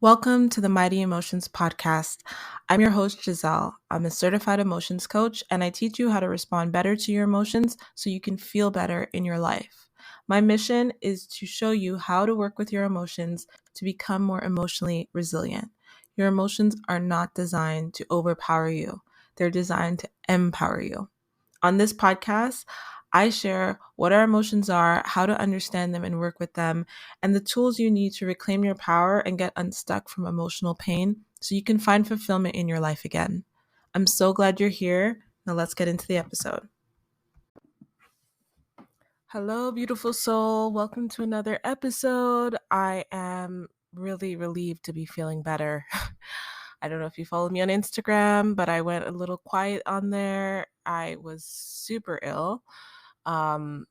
Welcome to the Mighty Emotions podcast. I'm your host, Giselle. I'm a certified emotions coach, and I teach you how to respond better to your emotions so you can feel better in your life. My mission is to show you how to work with your emotions to become more emotionally resilient. Your emotions are not designed to overpower you, they're designed to empower you. On this podcast, I share what our emotions are, how to understand them and work with them, and the tools you need to reclaim your power and get unstuck from emotional pain so you can find fulfillment in your life again. I'm so glad you're here. Now let's get into the episode. Hello, beautiful soul. Welcome to another episode. I am really relieved to be feeling better. I don't know if you follow me on Instagram, but I went a little quiet on there. I was super ill. Um,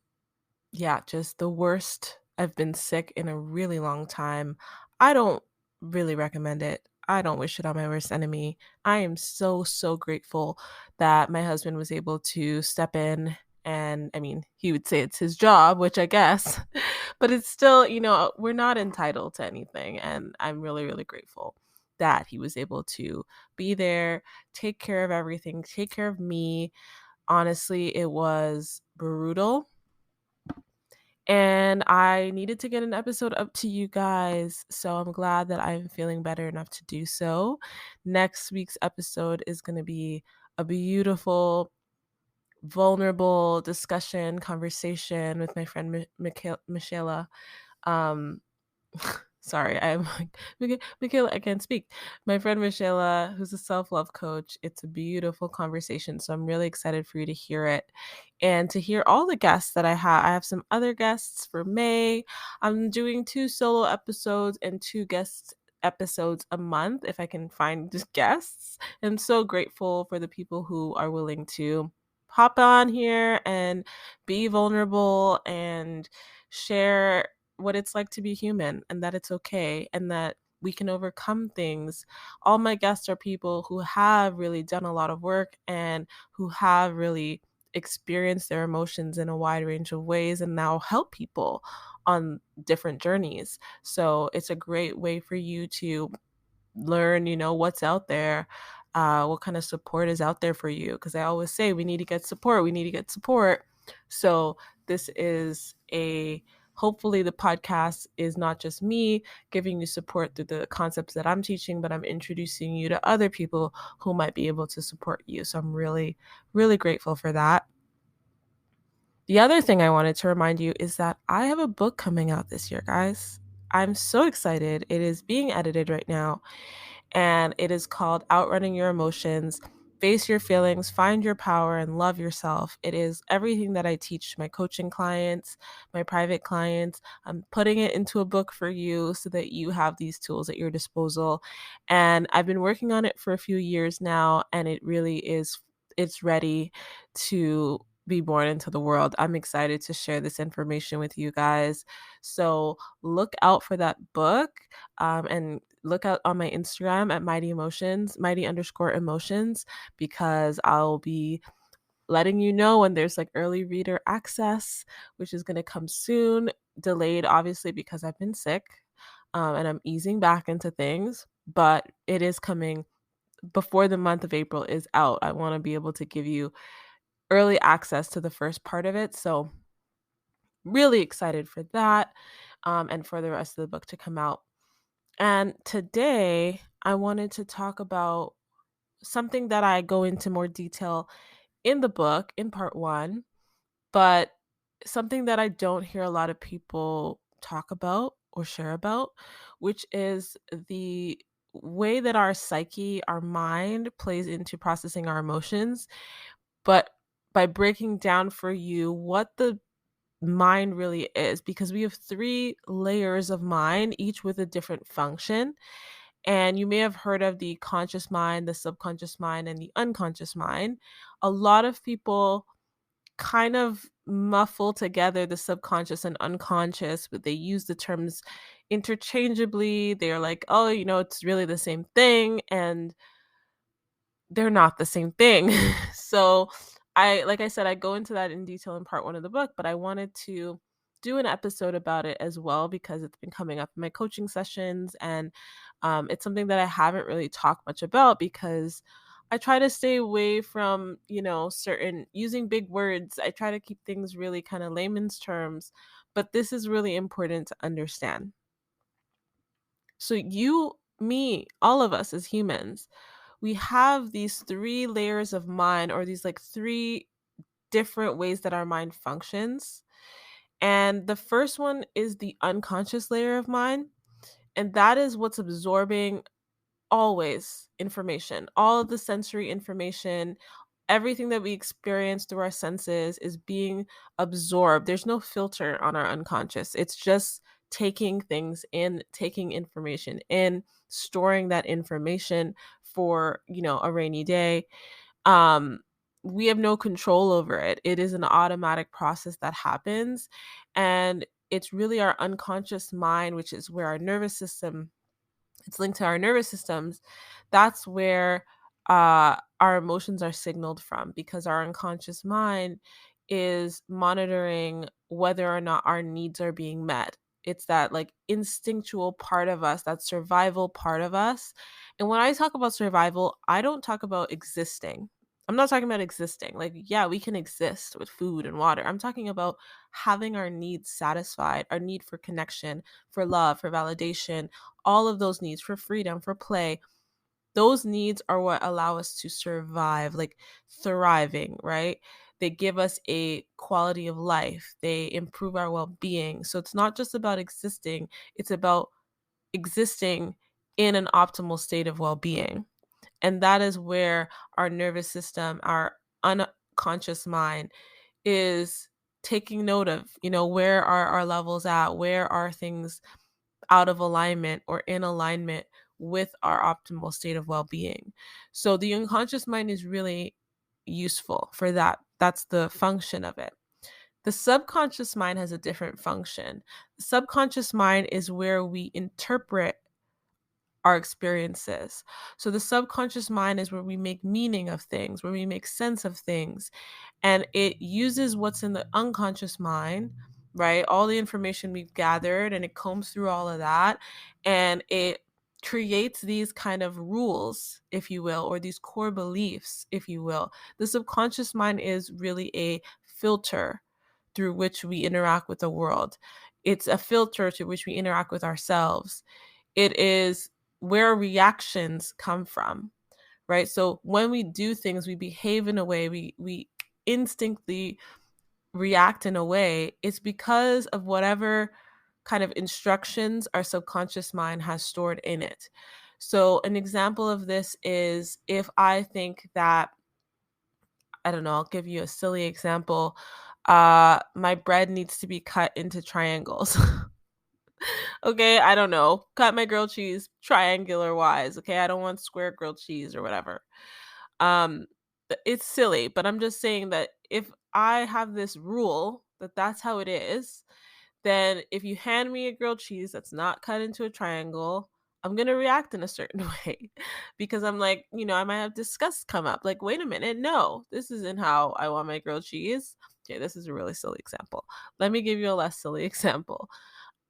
just the worst. I've been sick in a really long time. I don't really recommend it. I don't wish it on my worst enemy. I am so, so grateful that my husband was able to step in. And I mean, he would say it's his job, which I guess, but it's still, we're not entitled to anything. And I'm really, really grateful that he was able to be there, take care of everything, take care of me. Honestly, it was brutal and I needed to get an episode up to you guys. So I'm glad that I'm feeling better enough to do so. Next week's episode is going to be a beautiful, vulnerable discussion, conversation with my friend Michaela. Um, Sorry, I'm like, Michaela, I can't speak. My friend Michaela, who's a self-love coach, it's a beautiful conversation. So I'm really excited for you to hear it and to hear all the guests that I have. I have some other guests for May. I'm doing 2 solo episodes and 2 guest episodes a month if I can find just guests. I'm so grateful for the people who are willing to hop on here and be vulnerable and share what it's like to be human and that it's okay and that we can overcome things. All my guests are people who have really done a lot of work and who have really experienced their emotions in a wide range of ways and now help people on different journeys. So it's a great way for you to learn, what's out there, what kind of support is out there for you. Because I always say we need to get support. We need to get support. So this is hopefully the podcast is not just me giving you support through the concepts that I'm teaching, but I'm introducing you to other people who might be able to support you. So I'm really, really grateful for that. The other thing I wanted to remind you is that I have a book coming out this year, guys. I'm so excited. It is being edited right now, and it is called Outrunning Your Emotions. Face your feelings, find your power, and love yourself. It is everything that I teach my coaching clients, my private clients. I'm putting it into a book for you so that you have these tools at your disposal. And I've been working on it for a few years now, and it really is, it's ready to be born into the world. I'm excited to share this information with you guys. So look out for that book, and look out on my Instagram at mighty_emotions, because I'll be letting you know when there's like early reader access, which is going to come soon. Delayed, obviously, because I've been sick, and I'm easing back into things, but it is coming before the month of April is out. I want to be able to give you early access to the first part of it. So really excited for that, and for the rest of the book to come out. And today I wanted to talk about something that I go into more detail in the book in part 1, but something that I don't hear a lot of people talk about or share about, which is the way that our psyche, our mind plays into processing our emotions, but by breaking down for you what the mind really is, because we have 3 layers of mind, each with a different function. And you may have heard of the conscious mind, the subconscious mind, and the unconscious mind. A lot of people kind of muffle together the subconscious and unconscious, but they use the terms interchangeably. They're like, oh, it's really the same thing. And they're not the same thing. So like I said, I go into that in detail in part 1 of the book, but I wanted to do an episode about it as well because it's been coming up in my coaching sessions, and it's something that I haven't really talked much about because I try to stay away from, certain using big words. I try to keep things really kind of layman's terms, but this is really important to understand. So you, me, all of us as humans, we have these three layers of mind, or these like three different ways that our mind functions. And the first one is the unconscious layer of mind. And that is what's absorbing always information, all of the sensory information, everything that we experience through our senses is being absorbed. There's no filter on our unconscious. It's just taking things in, taking information in, storing that information for, a rainy day. um we have no control over it. It is an automatic process that happens, and it's really our unconscious mind, which is where our nervous system, it's linked to our nervous systems. That's where our emotions are signaled from, because our unconscious mind is monitoring whether or not our needs are being met. It's that like instinctual part of us, that survival part of us. And when I talk about survival, I don't talk about existing. I'm not talking about existing. Like, yeah, we can exist with food and water. I'm talking about having our needs satisfied, our need for connection, for love, for validation, all of those needs, for freedom, for play. Those needs are what allow us to survive, like thriving, right? They give us a quality of life, they improve our well-being. So it's not just about existing, it's about existing in an optimal state of well-being. And that is where our nervous system, our unconscious mind, is taking note of, where are our levels at, where are things out of alignment or in alignment with our optimal state of well-being. So the unconscious mind is really useful for that. That's the function of it. The subconscious mind has a different function. The subconscious mind is where we interpret our experiences. So the subconscious mind is where we make meaning of things, where we make sense of things, and it uses what's in the unconscious mind, right? All the information we've gathered, and it combs through all of that, and it creates these kind of rules, if you will, or these core beliefs, if you will. The subconscious mind is really a filter through which we interact with the world. It's a filter to which we interact with ourselves. It is where reactions come from, right? So when we do things, we behave in a way, we instinctively react in a way, it's because of whatever kind of instructions our subconscious mind has stored in it. So an example of this is if I think that, I don't know, I'll give you a silly example. My bread needs to be cut into triangles. Okay, I don't know. Cut my grilled cheese triangular wise. Okay, I don't want square grilled cheese or whatever. Um, it's silly, but I'm just saying that if I have this rule that that's how it is, then if you hand me a grilled cheese that's not cut into a triangle, I'm gonna react in a certain way because I'm like, I might have disgust come up. Like, wait a minute, no, this isn't how I want my grilled cheese. Okay, this is a really silly example. Let me give you a less silly example.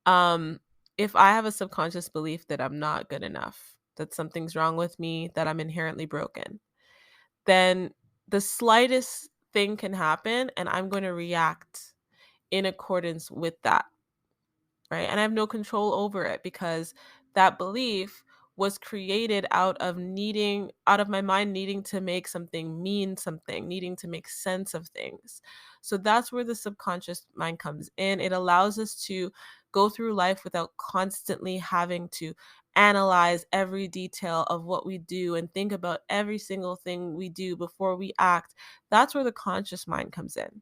Um, if I have a subconscious belief that I'm not good enough, that something's wrong with me, that I'm inherently broken, then the slightest thing can happen and I'm going to react in accordance with that, right? And I have no control over it because that belief was created out of my mind needing to make something mean something, needing to make sense of things. So that's where the subconscious mind comes in. It allows us to go through life without constantly having to analyze every detail of what we do and think about every single thing we do before we act. That's where the conscious mind comes in.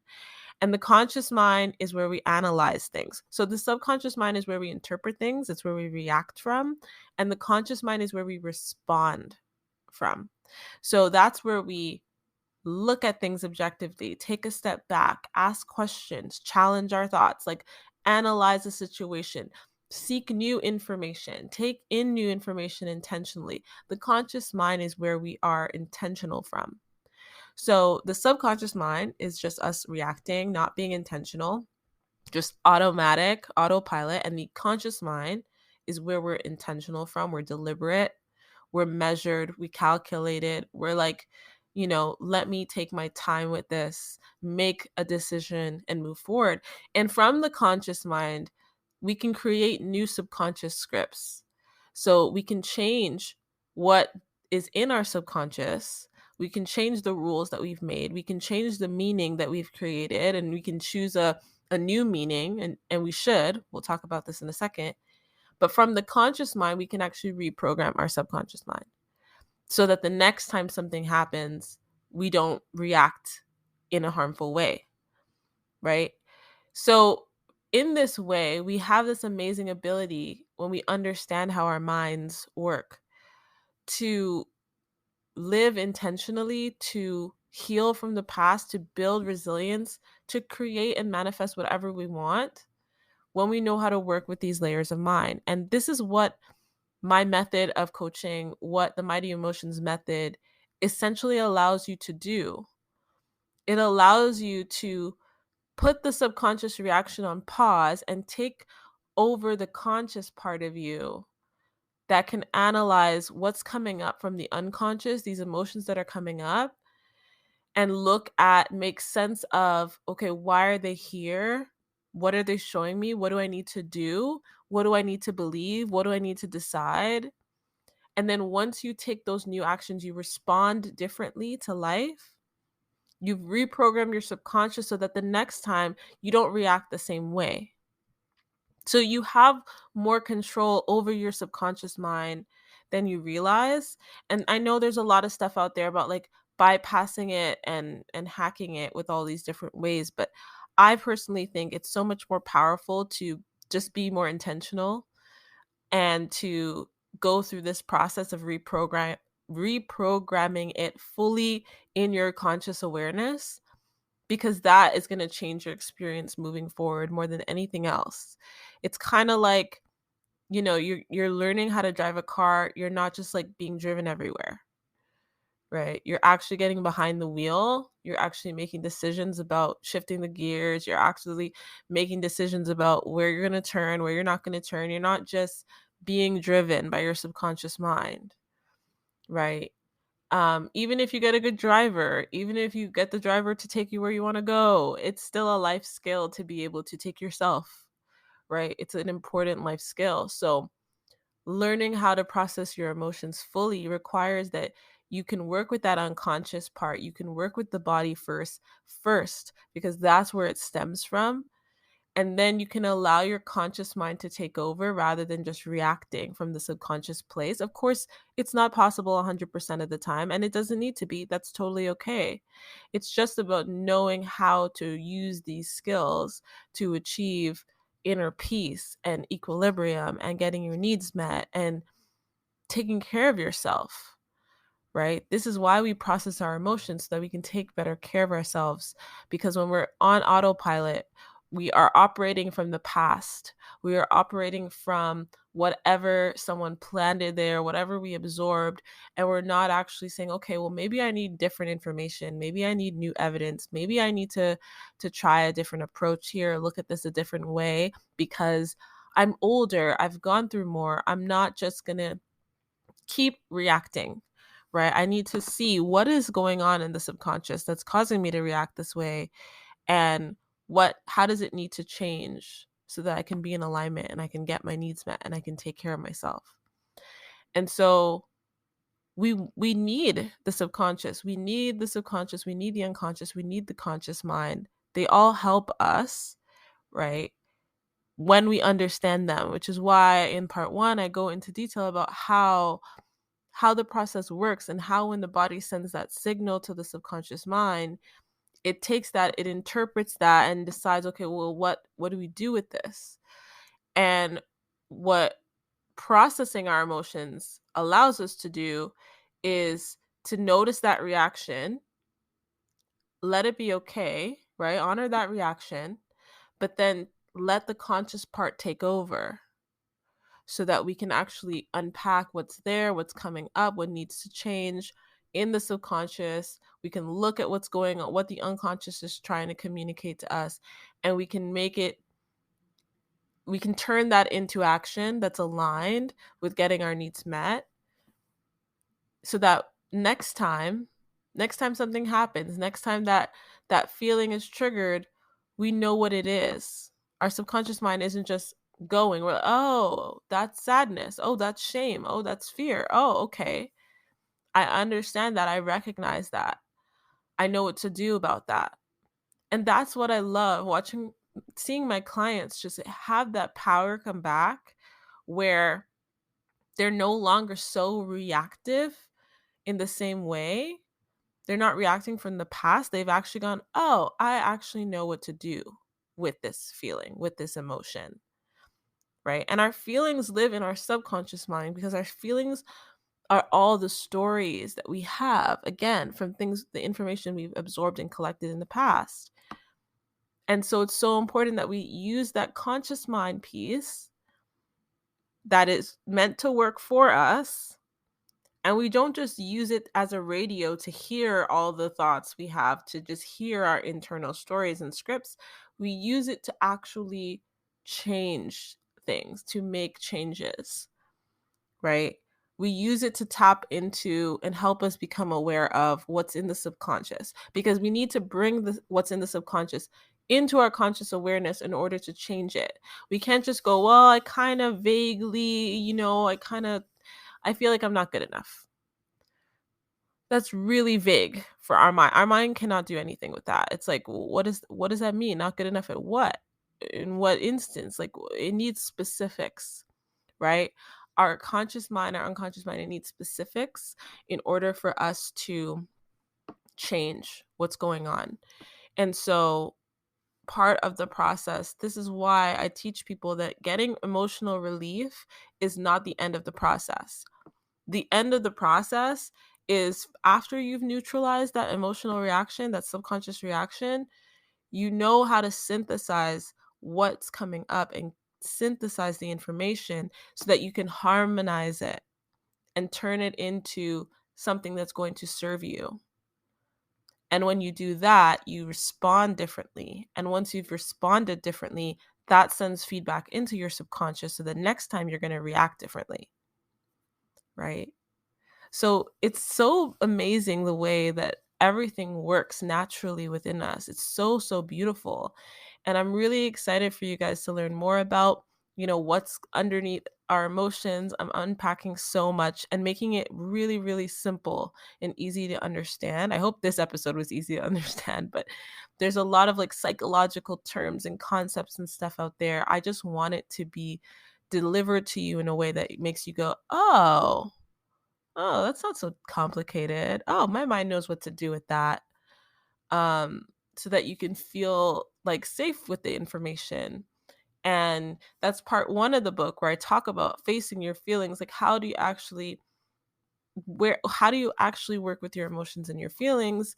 And the conscious mind is where we analyze things. So the subconscious mind is where we interpret things, it's where we react from. And the conscious mind is where we respond from. So that's where we look at things objectively, take a step back, ask questions, challenge our thoughts, like analyze a situation, seek new information, take in new information intentionally. The conscious mind is where we are intentional from. So the subconscious mind is just us reacting, not being intentional. just automatic, autopilot. And the conscious mind is where we're intentional from. We're deliberate, we're measured, we calculated, we're like, let me take my time with this, make a decision, and move forward. And from the conscious mind, we can create new subconscious scripts. So we can change what is in our subconscious. We can change the rules that we've made. We can change the meaning that we've created, and we can choose a new meaning, and we should. We'll talk about this in a second. But from the conscious mind, we can actually reprogram our subconscious mind so that the next time something happens, we don't react in a harmful way, right? So, in this way, we have this amazing ability when we understand how our minds work to live intentionally, to heal from the past, to build resilience, to create and manifest whatever we want when we know how to work with these layers of mind. And this is what my method of coaching, what the Mighty Emotions method essentially allows you to do. It allows you to put the subconscious reaction on pause and take over the conscious part of you that can analyze what's coming up from the unconscious, these emotions that are coming up, and make sense of, okay, why are they here? What are they showing me? What do I need to do? What do I need to believe? What do I need to decide? And then once you take those new actions, you respond differently to life. You've reprogrammed your subconscious so that the next time you don't react the same way. So you have more control over your subconscious mind than you realize. And I know there's a lot of stuff out there about like bypassing it and hacking it with all these different ways, but I personally think it's so much more powerful to just be more intentional and to go through this process of reprogramming it fully in your conscious awareness, because that is going to change your experience moving forward more than anything else. It's kind of like, you're learning how to drive a car. You're not just like being driven everywhere, right? You're actually getting behind the wheel. You're actually making decisions about shifting the gears. You're actually making decisions about where you're going to turn, where you're not going to turn. You're not just being driven by your subconscious mind, right? Even if you get a good driver, even if you get the driver to take you where you want to go, it's still a life skill to be able to take yourself, right? It's an important life skill. So learning how to process your emotions fully requires that you can work with that unconscious part. You can work with the body first, because that's where it stems from. And then you can allow your conscious mind to take over rather than just reacting from the subconscious place. Of course, it's not possible 100% of the time, and it doesn't need to be. That's totally okay. It's just about knowing how to use these skills to achieve inner peace and equilibrium and getting your needs met and taking care of yourself, right? This is why we process our emotions, so that we can take better care of ourselves. Because when we're on autopilot, we are operating from the past. We are operating from whatever someone planted there, whatever we absorbed, and we're not actually saying, okay, well, maybe I need different information. Maybe I need new evidence. Maybe I need to try a different approach here, look at this a different way, because I'm older, I've gone through more. I'm not just gonna keep reacting, right? I need to see what is going on in the subconscious that's causing me to react this way, and how does it need to change so that I can be in alignment and I can get my needs met and I can take care of myself. And so we need the subconscious. We need the subconscious, we need the unconscious, we need the conscious mind. They all help us, right? When we understand them, which is why in part 1 I go into detail about how the process works, and how when the body sends that signal to the subconscious mind, it takes that, it interprets that and decides, okay, well, what do we do with this? And what processing our emotions allows us to do is to notice that reaction, let it be okay, right? Honor that reaction, but then let the conscious part take over, so that we can actually unpack what's there, what's coming up, what needs to change in the subconscious. We can look at what's going on, what the unconscious is trying to communicate to us, and we can make it we can turn that into action that's aligned with getting our needs met, so that next time something happens, next time that feeling is triggered, we know what it is. Our subconscious mind isn't just going, we're, oh, that's sadness, oh, that's shame, oh, that's fear, oh, okay, I understand that, I recognize that, I know what to do about that. And that's what I love watching, seeing my clients just have that power come back, where they're no longer so reactive in the same way. They're not reacting from the past. They've actually gone, oh, I actually know what to do with this feeling, with this emotion, right? And our feelings live in our subconscious mind, because our feelings are all the stories that we have, again, from things, the information we've absorbed and collected in the past. And so it's so important that we use that conscious mind piece that is meant to work for us. And we don't just use it as a radio to hear all the thoughts we have, to just hear our internal stories and scripts. We use it to actually change things, to make changes, right? We use it to tap into and help us become aware of what's in the subconscious, because we need to bring what's in the subconscious into our conscious awareness in order to change it. We can't just go, well, I kind of vaguely, I feel like I'm not good enough. That's really vague for our mind. Our mind cannot do anything with that. It's like, what does that mean? Not good enough at what? In what instance? Like, it needs specifics, right? Our conscious mind, our unconscious mind, it needs specifics in order for us to change what's going on. And so part of the process, this is why I teach people that getting emotional relief is not the end of the process. The end of the process is after you've neutralized that emotional reaction, that subconscious reaction, you know how to synthesize what's coming up and synthesize the information so that you can harmonize it and turn it into something that's going to serve you. And when you do that, you respond differently. And once you've responded differently, that sends feedback into your subconscious, so the next time you're going to react differently, right? So it's so amazing the way that everything works naturally within us. It's so, so beautiful. And I'm really excited for you guys to learn more about, what's underneath our emotions. I'm unpacking so much and making it really, really simple and easy to understand. I hope this episode was easy to understand, but there's a lot of like psychological terms and concepts and stuff out there. I just want it to be delivered to you in a way that makes you go, oh, that's not so complicated. Oh, my mind knows what to do with that. So that you can feel like safe with the information. And that's part one of the book, where I talk about facing your feelings. Like, how do you actually work with your emotions and your feelings,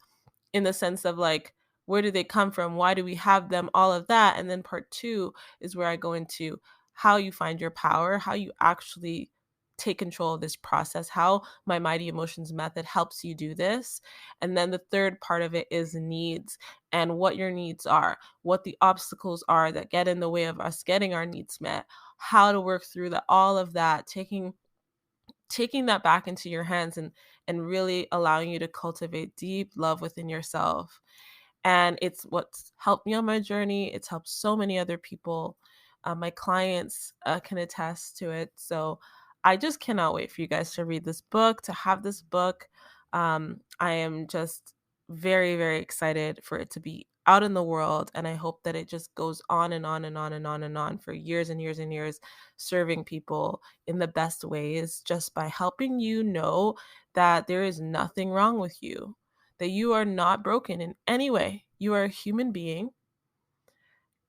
in the sense of like, where do they come from? Why do we have them? All of that. And then part two is where I go into how you find your power, how you actually take control of this process, how my Mighty Emotions method helps you do this. And then the third part of it is needs, and what your needs are, what the obstacles are that get in the way of us getting our needs met, how to work through that, all of that, taking that back into your hands, and really allowing you to cultivate deep love within yourself. And it's what's helped me on my journey. It's helped so many other people. My clients can attest to it. So I just cannot wait for you guys to read this book, to have this book. I am just very, very excited for it to be out in the world. And I hope that it just goes on and on and on and on and on for years and years and years, serving people in the best ways, just by helping you know that there is nothing wrong with you, that you are not broken in any way. You are a human being.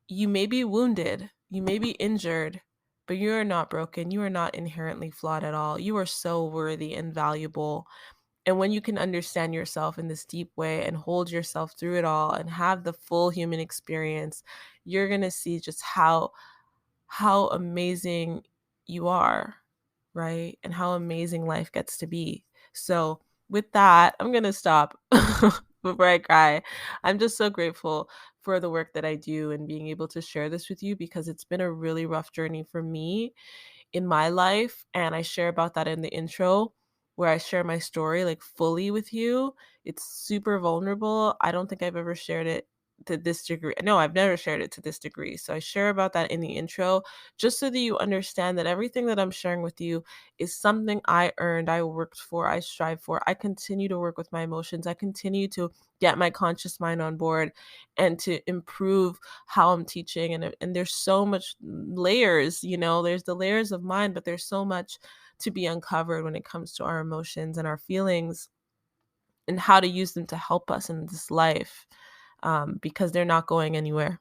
You may be wounded, you may be injured, but you are not broken. You are not inherently flawed at all. You are so worthy and valuable. And when you can understand yourself in this deep way and hold yourself through it all and have the full human experience, you're going to see just how amazing you are, right? And how amazing life gets to be. So, with that, I'm going to stop. before I cry. I'm just so grateful for the work that I do and being able to share this with you because it's been a really rough journey for me in my life, and I share about that in the intro where I share my story like fully with you. It's super vulnerable. I don't think I've ever shared it to this degree. No, I've never shared it to this degree. So I share about that in the intro just so that you understand that everything that I'm sharing with you is something I earned, I worked for, I strive for. I continue to work with my emotions. I continue to get my conscious mind on board and to improve how I'm teaching. And there's so much layers, there's the layers of mind, but there's so much to be uncovered when it comes to our emotions and our feelings and how to use them to help us in this life, because they're not going anywhere.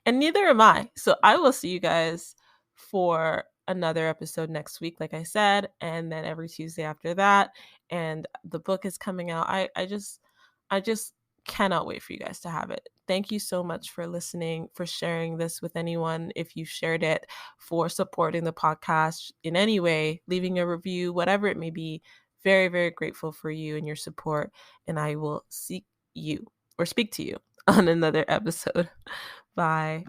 And neither am I. So I will see you guys for another episode next week, like I said, and then every Tuesday after that. And the book is coming out. I just cannot wait for you guys to have it. Thank you so much for listening, for sharing this with anyone. If you shared it, for supporting the podcast in any way, leaving a review, whatever it may be. Very, very grateful for you and your support. And I will seek you or speak to you on another episode. Bye.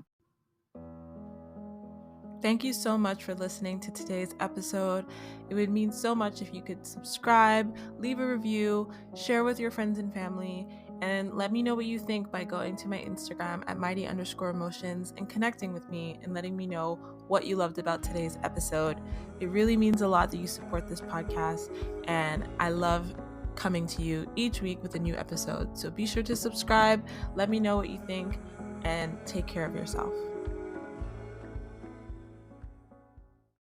Thank you so much for listening to today's episode. It would mean so much if you could subscribe, leave a review, share with your friends and family, and let me know what you think by going to my Instagram at mighty_emotions and connecting with me and letting me know what you loved about today's episode. It really means a lot that you support this podcast, and I love coming to you each week with a new episode. So be sure to subscribe, let me know what you think, and take care of yourself.